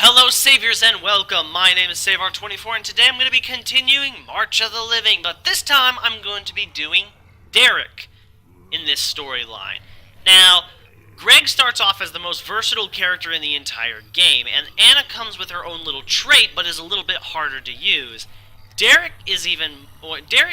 Hello saviors and welcome, my name is Savar24 and today I'm going to be continuing March of the Living, but this time I'm going to be doing Derek in this storyline. Now, Greg starts off as the most versatile character in the entire game, and Anna comes with her own little trait but is a little bit harder to use. Derek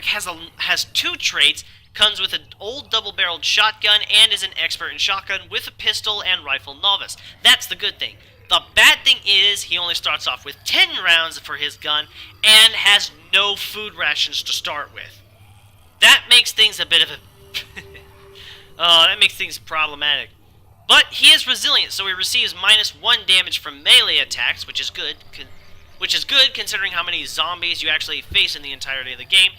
has two traits, comes with an old double-barreled shotgun, and is an expert in shotgun with a pistol and rifle novice. That's the good thing. The bad thing is he only starts off with 10 rounds for his gun and has no food rations to start with. That makes things a bit of a... that makes things problematic. But he is resilient, so he receives -1 damage from melee attacks, which is good considering how many zombies you actually face in the entirety of the game,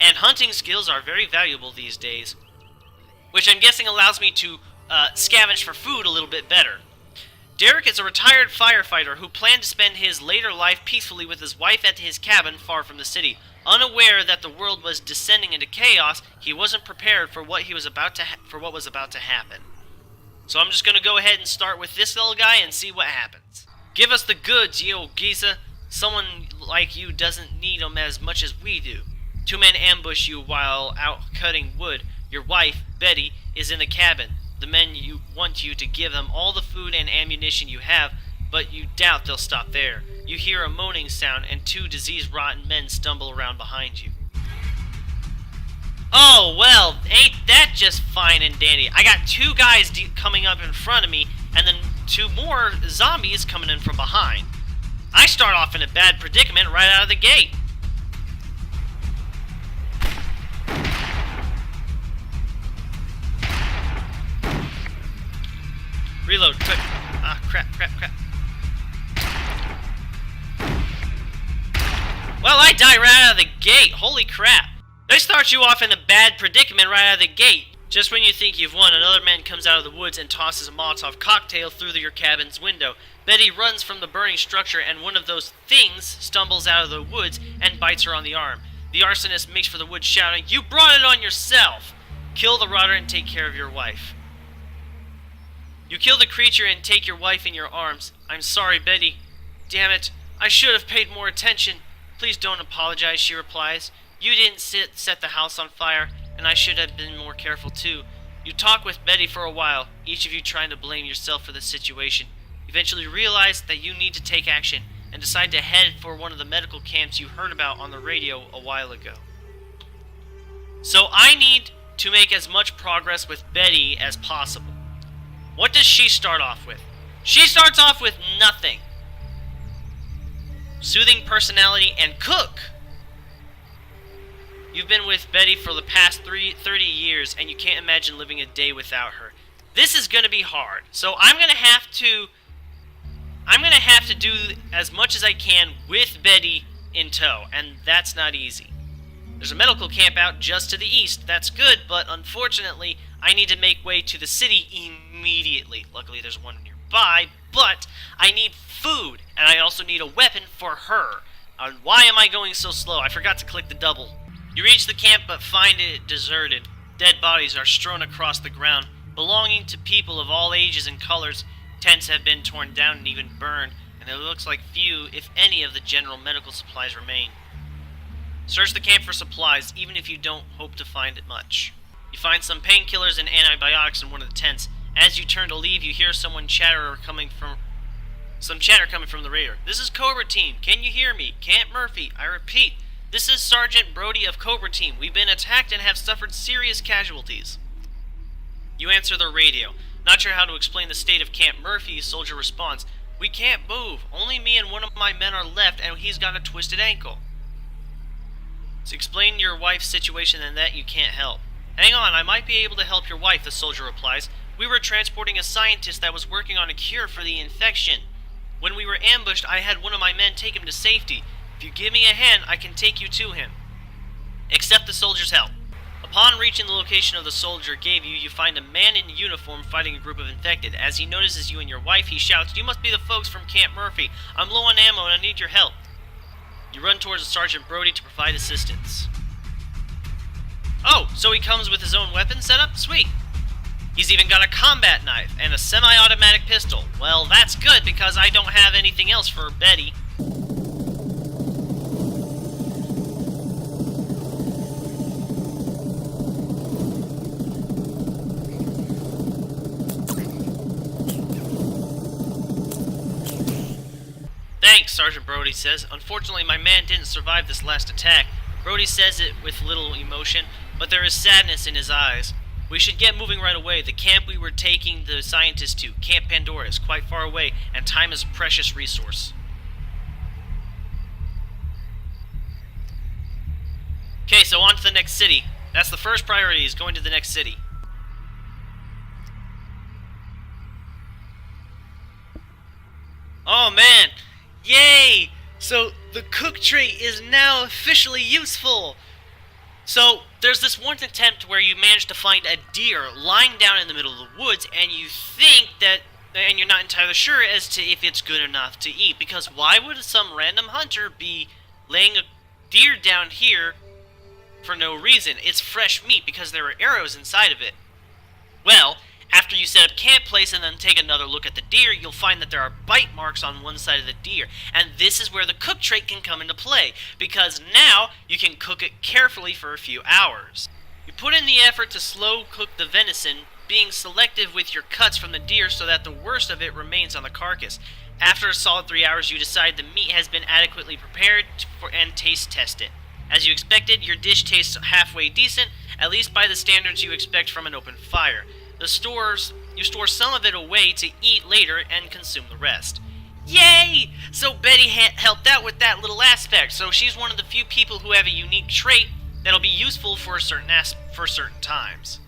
and hunting skills are very valuable these days, which I'm guessing allows me to scavenge for food a little bit better. Derek is a retired firefighter who planned to spend his later life peacefully with his wife at his cabin far from the city. Unaware that the world was descending into chaos, he wasn't prepared for what was about to happen. So I'm just going to go ahead and start with this little guy and see what happens. Give us the goods, ye old geezer. Someone like you doesn't need them as much as we do. 2 men ambush you while out cutting wood. Your wife, Betty, is in the cabin. The men want you to give them all the food and ammunition you have, but you doubt they'll stop there. You hear a moaning sound, and 2 disease-rotten men stumble around behind you. Oh, well, ain't that just fine and dandy? I got 2 guys coming up in front of me, and then 2 more zombies coming in from behind. I start off in a bad predicament right out of the gate. Reload, quick. Ah, crap. Well, I die right out of the gate. Holy crap. They start you off in a bad predicament right out of the gate. Just when you think you've won, another man comes out of the woods and tosses a Molotov cocktail through your cabin's window. Betty runs from the burning structure, and one of those things stumbles out of the woods and bites her on the arm. The arsonist makes for the woods shouting, "You brought it on yourself! Kill the rotter and take care of your wife." You kill the creature and take your wife in your arms. I'm sorry, Betty. Damn it, I should have paid more attention. Please don't apologize, she replies. You didn't set the house on fire, and I should have been more careful too. You talk with Betty for a while, each of you trying to blame yourself for the situation. Eventually realize that you need to take action, and decide to head for one of the medical camps you heard about on the radio a while ago. So I need to make as much progress with Betty as possible. What does she start off with? She starts off with nothing. Soothing personality and cook. You've been with Betty for the past 30 years, and you can't imagine living a day without her. This is going to be hard. So I'm going to have to do as much as I can with Betty in tow, and that's not easy. There's a medical camp out just to the east. That's good, but unfortunately, I need to make way to the city immediately. Luckily, there's one nearby, but I need food, and I also need a weapon for her. Why am I going so slow? I forgot to click the double. You reach the camp, but find it deserted. Dead bodies are strewn across the ground, belonging to people of all ages and colors. Tents have been torn down and even burned, and it looks like few, if any, of the general medical supplies remain. Search the camp for supplies, even if you don't hope to find it much. You find some painkillers and antibiotics in one of the tents. As you turn to leave, you hear some chatter coming from the radio. This is Cobra Team. Can you hear me? Camp Murphy. I repeat, this is Sergeant Brody of Cobra Team. We've been attacked and have suffered serious casualties. You answer the radio. Not sure how to explain the state of Camp Murphy, soldier responds, "We can't move. Only me and one of my men are left, and he's got a twisted ankle." So explain your wife's situation and that you can't help. "Hang on, I might be able to help your wife," the soldier replies. "We were transporting a scientist that was working on a cure for the infection. When we were ambushed, I had one of my men take him to safety. If you give me a hand, I can take you to him. Accept the soldier's help." Upon reaching the location of the soldier gave you, you find a man in uniform fighting a group of infected. As he notices you and your wife, he shouts, "You must be the folks from Camp Murphy. I'm low on ammo and I need your help." You run towards Sergeant Brody to provide assistance. Oh, so he comes with his own weapon setup? Sweet. He's even got a combat knife and a semi-automatic pistol. Well, that's good because I don't have anything else for Betty. Thanks, Sergeant Brody says. Unfortunately, my man didn't survive this last attack. Brody says it with little emotion, but there is sadness in his eyes. We should get moving right away. The camp we were taking the scientists to, Camp Pandora, is quite far away, and time is a precious resource. Okay, so on to the next city. That's the first priority, is going to the next city. Oh man! Yay! So the cook trait is now officially useful! So, there's this one attempt where you manage to find a deer lying down in the middle of the woods, and you think that, and you're not entirely sure as to if it's good enough to eat, because why would some random hunter be laying a deer down here for no reason? It's fresh meat because there are arrows inside of it. Well, after you set up camp place and then take another look at the deer, you'll find that there are bite marks on one side of the deer. And this is where the cook trait can come into play, because now you can cook it carefully for a few hours. You put in the effort to slow cook the venison, being selective with your cuts from the deer so that the worst of it remains on the carcass. After a solid 3 hours, you decide the meat has been adequately prepared and taste test it. As you expected, your dish tastes halfway decent, at least by the standards you expect from an open fire. You store some of it away to eat later and consume the rest. Yay! So Betty helped out with that little aspect, so she's one of the few people who have a unique trait that'll be useful for certain times.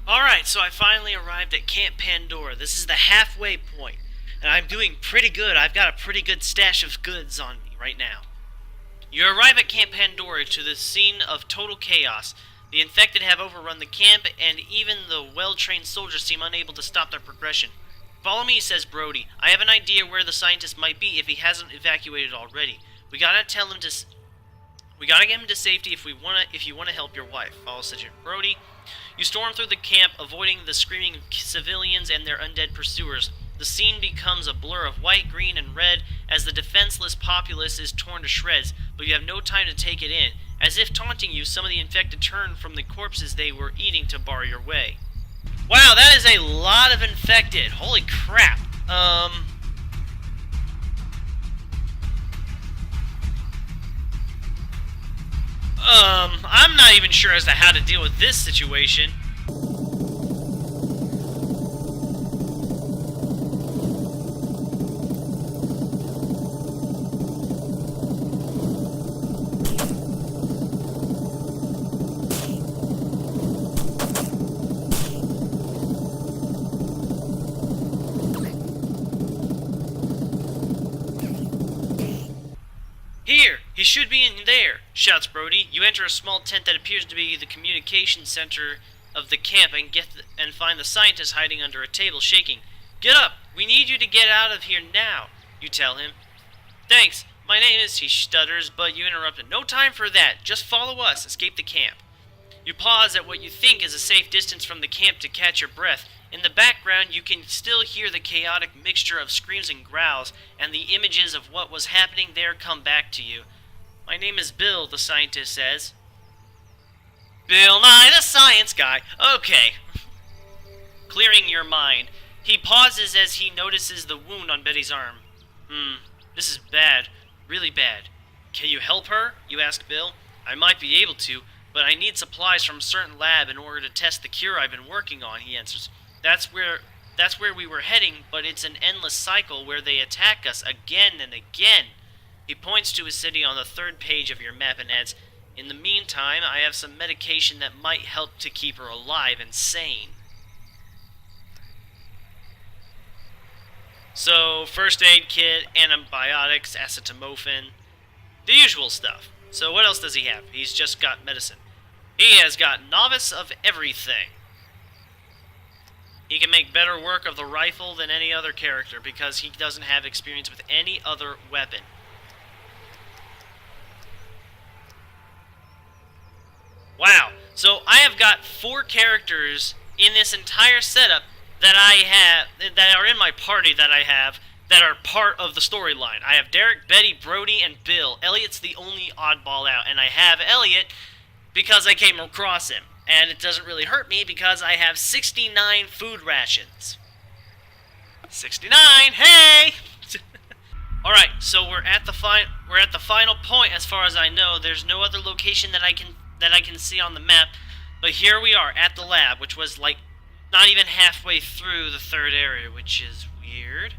Alright, so I finally arrived at Camp Pandora. This is the halfway point, and I'm doing pretty good. I've got a pretty good stash of goods on me right now. You arrive at Camp Pandora to the scene of total chaos. The infected have overrun the camp, and even the well-trained soldiers seem unable to stop their progression. Follow me, says Brody. I have an idea where the scientist might be if he hasn't evacuated already. We gotta get him to safety if you wanna help your wife. Follow Sergeant Brody. You storm through the camp, avoiding the screaming civilians and their undead pursuers. The scene becomes a blur of white, green, and red as the defenseless populace is torn to shreds, but you have no time to take it in. As if taunting you, some of the infected turn from the corpses they were eating to bar your way. Wow, that is a lot of infected. Holy crap. I'm not even sure as to how to deal with this situation. Here! He should be in there! Shouts Brody. You enter a small tent that appears to be the communication center of the camp and find the scientist hiding under a table, shaking. Get up! We need you to get out of here now, you tell him. Thanks. My name is, he stutters, but you interrupt him. No time for that. Just follow us. Escape the camp. You pause at what you think is a safe distance from the camp to catch your breath. In the background, you can still hear the chaotic mixture of screams and growls, and the images of what was happening there come back to you. My name is Bill, the scientist says. Bill Nye, the science guy. Okay. Clearing your mind. He pauses as he notices the wound on Betty's arm. This is bad. Really bad. Can you help her? You ask Bill. I might be able to, but I need supplies from a certain lab in order to test the cure I've been working on, he answers. That's where we were heading, but it's an endless cycle where they attack us again and again. He points to a city on the 3rd page of your map and adds, in the meantime, I have some medication that might help to keep her alive and sane. So, first aid kit, antibiotics, acetaminophen, the usual stuff. So what else does he have? He's just got medicine. He has got novice of everything. He can make better work of the rifle than any other character because he doesn't have experience with any other weapon. Wow, so I have got 4 characters in this entire setup, that are in my party that I have, that are part of the storyline. I have Derek, Betty, Brody, and Bill. Elliot's the only oddball out, and I have Elliot because I came across him. And it doesn't really hurt me because I have 69 food rations. 69, hey! Alright, so we're at the final point as far as I know. There's no other location that I can see on the map. But here we are at the lab, which was like not even halfway through the third area, which is weird.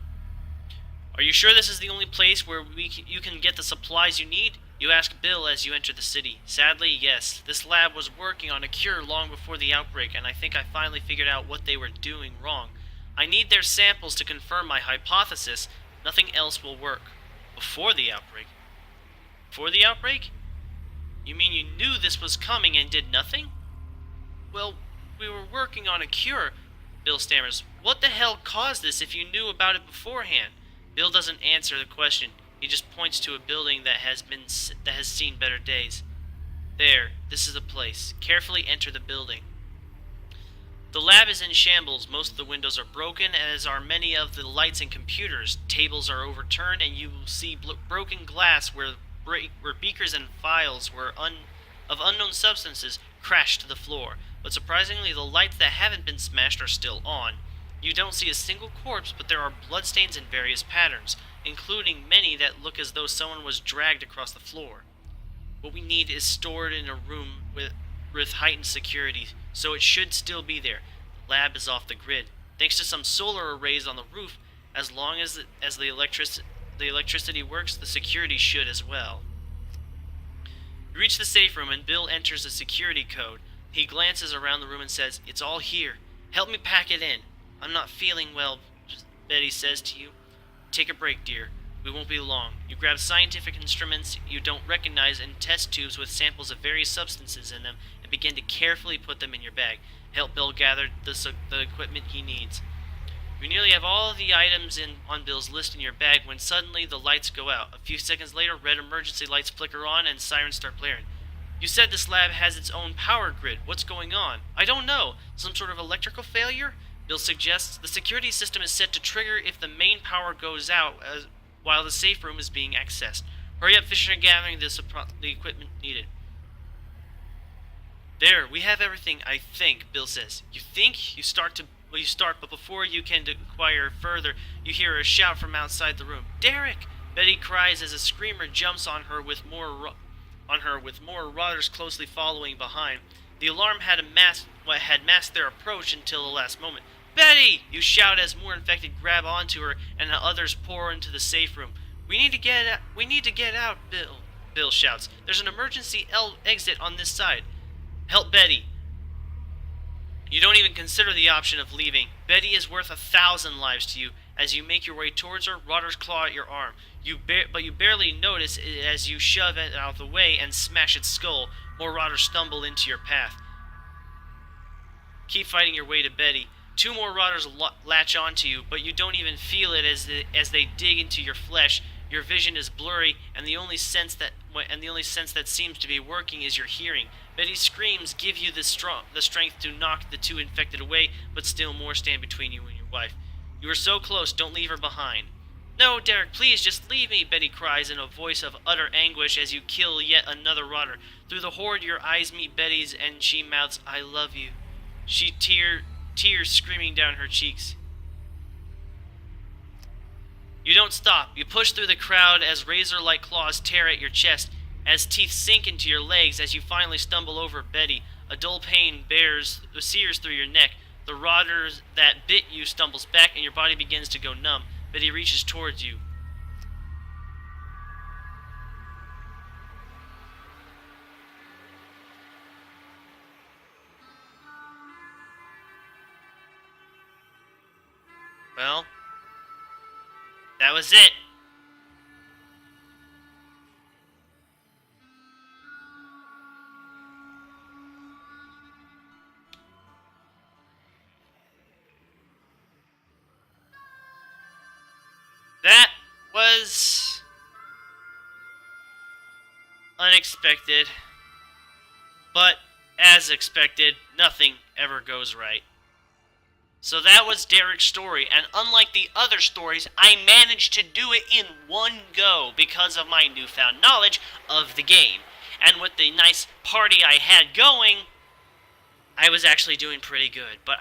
Are you sure this is the only place where you can get the supplies you need? You ask Bill as you enter the city. Sadly, yes. This lab was working on a cure long before the outbreak, and I think I finally figured out what they were doing wrong. I need their samples to confirm my hypothesis. Nothing else will work. Before the outbreak? Before the outbreak? You mean you knew this was coming and did nothing? Well, we were working on a cure, Bill stammers. What the hell caused this if you knew about it beforehand? Bill doesn't answer the question. He just points to a building that has seen better days. There, this is the place. Carefully enter the building. The lab is in shambles. Most of the windows are broken, as are many of the lights and computers. Tables are overturned, and you will see broken glass where beakers and vials of unknown substances crashed to the floor. But surprisingly, the lights that haven't been smashed are still on. You don't see a single corpse, but there are bloodstains in various patterns, including many that look as though someone was dragged across the floor. What we need is stored in a room with heightened security, so it should still be there. The lab is off the grid. Thanks to some solar arrays on the roof, as long as the electricity works, the security should as well. You reach the safe room, and Bill enters a security code. He glances around the room and says, "It's all here. Help me pack it in." "I'm not feeling well," Betty says to you. "Take a break, dear. We won't be long." You grab scientific instruments you don't recognize and test tubes with samples of various substances in them and begin to carefully put them in your bag. Help Bill gather the equipment he needs. You nearly have all the items on Bill's list in your bag when suddenly the lights go out. A few seconds later, red emergency lights flicker on and sirens start blaring. "You said this lab has its own power grid. What's going on?" "I don't know. Some sort of electrical failure?" Bill suggests the security system is set to trigger if the main power goes out while the safe room is being accessed. Hurry up, Fisher, and gathering the equipment needed. "There, we have everything, I think," Bill says. "You think? You start, but before you can inquire further, you hear a shout from outside the room. "Derek!" Betty cries as a screamer jumps on her with more marauders closely following behind. The alarm had masked their approach until the last moment. "Betty!" you shout as more infected grab onto her and the others pour into the safe room. We need to get out, Bill shouts. "There's an emergency exit on this side. Help Betty." You don't even consider the option of leaving. Betty is worth 1,000 lives to you. As you make your way towards her, Rotters claw at your arm. But you barely notice it as you shove it out of the way and smash its skull. More Rotters stumble into your path. Keep fighting your way to Betty. 2 more Rotters latch onto you, but you don't even feel it as they dig into your flesh. Your vision is blurry, and the only sense that seems to be working is your hearing. Betty's screams give you the strength to knock the 2 infected away, but still more stand between you and your wife. You are so close, don't leave her behind. "No, Derek, please, just leave me," Betty cries in a voice of utter anguish as you kill yet another Rotter. Through the horde, your eyes meet Betty's, and she mouths, "I love you." She tears screaming down her cheeks. You don't stop. You push through the crowd as razor-like claws tear at your chest, as teeth sink into your legs as you finally stumble over Betty. A dull pain sears through your neck. The Rotter that bit you stumbles back, and your body begins to go numb. Betty reaches towards you. Well, that was it. That was unexpected, but as expected, nothing ever goes right. So that was Derek's story, and unlike the other stories, I managed to do it in one go because of my newfound knowledge of the game. And with the nice party I had going, I was actually doing pretty good, but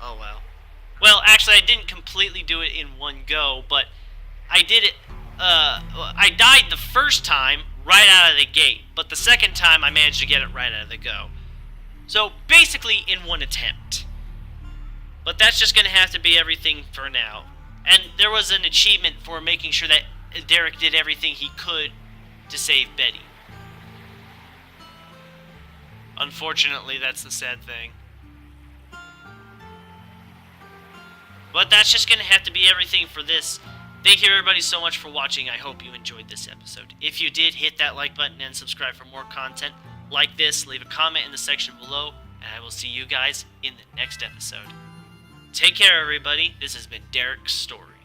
oh well. Well, actually, I didn't completely do it in one go, but I did it, I died the first time right out of the gate, but the second time I managed to get it right out of the go. So, basically in one attempt. But that's just going to have to be everything for now. And there was an achievement for making sure that Derek did everything he could to save Betty. Unfortunately, that's the sad thing. But that's just going to have to be everything for this. Thank you everybody so much for watching. I hope you enjoyed this episode. If you did, hit that like button and subscribe for more content like this. Leave a comment in the section below, and I will see you guys in the next episode. Take care, everybody. This has been Derek's Story.